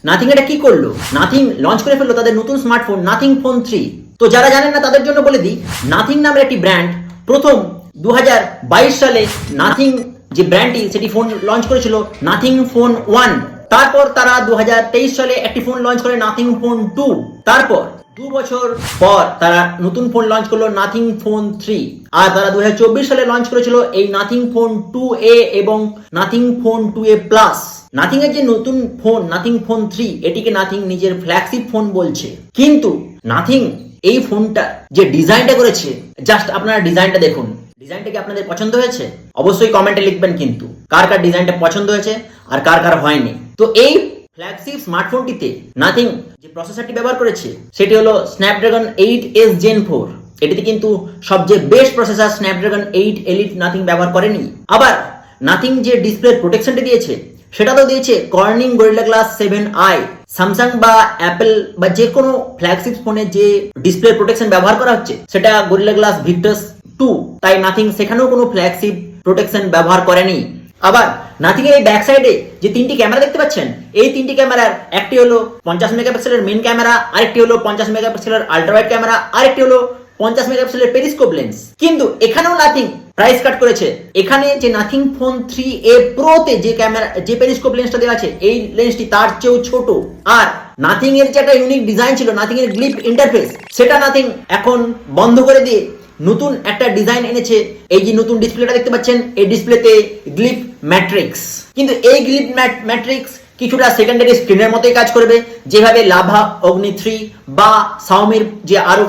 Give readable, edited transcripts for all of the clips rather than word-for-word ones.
Nothing এটা কি করলো? নাথিং লঞ্চ করে ফেললো তাদের নতুন স্মার্টফোন নাথিং ফোন 3। তো যারা জানেন না তাদের জন্য বলে দিই, নাথিং নামের একটি ব্র্যান্ড প্রথম 2022 সালে নাথিং যে ব্র্যান্ডটি সেটি ফোন লঞ্চ করেছিল নাথিং ফোন 1। তারপর তারা 2023 সালে একটি ফোন লঞ্চ করে নাথিং ফোন 2। তারপর 2 বছর পর তারা নতুন ফোন লঞ্চ করলো নাথিং ফোন 3। আর তারা 2024 সালে লঞ্চ করেছিল এই নাথিং ফোন 2A এবং nothing phone 2A plus. Nothing এর যে নতুন ফোন নাথিং ফোন 3 এটিকে নাথিং নিজের ফ্ল্যাগশিপ ফোন বলছে। কিন্তু নাথিং এই ফোনটা যে ডিজাইনটা করেছে, জাস্ট আপনারা ডিজাইনটা দেখুন। ডিজাইনটা কি আপনাদের পছন্দ হয়েছে? অবশ্যই কমেন্টে লিখবেন কিন্তু কার কার ডিজাইনটা পছন্দ হয়েছে আর কার কার হয়নি। তো এই ফ্ল্যাগশিপ স্মার্টফোনটিতে নাথিং যে প্রসেসরটি ব্যবহার করেছে সেটি হলো স্ন্যাপড্রাগন 8S Gen 4। এটিতে কিন্তু সবচেয়ে best processor Snapdragon 8 Elite nothing ব্যবহার করেনি। আবার নাথিং যে ডিসপ্লে প্রোটেকশনটি দিয়েছে সেটা তো দিয়েছে Corning gorilla glass 7i। Samsung বা অ্যাপেল বা যে কোনো ফ্ল্যাগশিপ ফোনে যে ডিসপ্লে প্রোটেকশন ব্যবহার করা হচ্ছে সেটা গরিলা গ্লাস ভিক্টাস 2, তাই নাথিং সেখানেও কোনো ফ্ল্যাগশিপ প্রোটেকশন ব্যবহার করেনি। আবার নাথিং এর এই ব্যাক সাইডে যে তিনটি ক্যামেরা দেখতে পাচ্ছেন, এই তিনটি ক্যামেরার একটি হলো 50 মেগাপিক্সেলের মেইন ক্যামেরা, আরেকটি হলো 50 মেগাপিক্সেলের আল্ট্রা ওয়াইড ক্যামেরা, আরেকটি হলো 50 মেগাপিক্সেলের পেরিস্কোপ লেন্স। কিন্তু এখানেও নাথিং প্রাইস কাট করেছে। এখানে যে নাথিং ফোন 3A Pro তে যে ক্যামেরা যে পেরিস্কোপ লেন্সটা দেওয়া আছে এই লেন্সটি তার চেয়েও ছোট। আর নাথিং এর যে একটা ইউনিক ডিজাইন ছিল নাথিং এর গ্লিপ ইন্টারফেস, সেটা নাথিং এখন বন্ধ করে দিয়ে নতুন একটা ডিজাইন এনেছে। এই যে নতুন ডিসপ্লেটা দেখতে পাচ্ছেন এই ডিসপ্লেতে গ্লিপ ম্যাট্রিক্স। কিন্তু এই গ্লিপ ম্যাট্রিক্স কিছুটা সেকেন্ডারি স্ক্রিনের মতোই কাজ করবে, যেভাবে লাভা অগ্নি 3 বা শাওমির যে আরো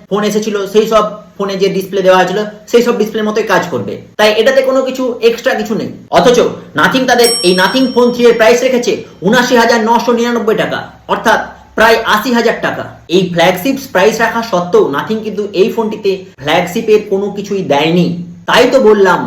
ফোন এসেছিল সেই সব ফোনে যে ডিসপ্লে দেওয়া হয়েছিল সেই সব ডিসপ্লের মতোই কাজ করবে। তাই এটাতে কোনো কিছু এক্সট্রা কিছু নেই। অথচ নাথিং তাদের এই নাথিং ফোন 3 এর প্রাইস রেখেছে ৭৯,৯৯৯ টাকা, অর্থাৎ প্রায় ৮০,০০০ টাকা। এই ফ্ল্যাগশিপ প্রাইস রাখা সত্ত্বেও নাথিং কিন্তু এই ফোনটিতে ফ্ল্যাগশিপের কোনো কিছুই দেয়নি। তাই তো বললাম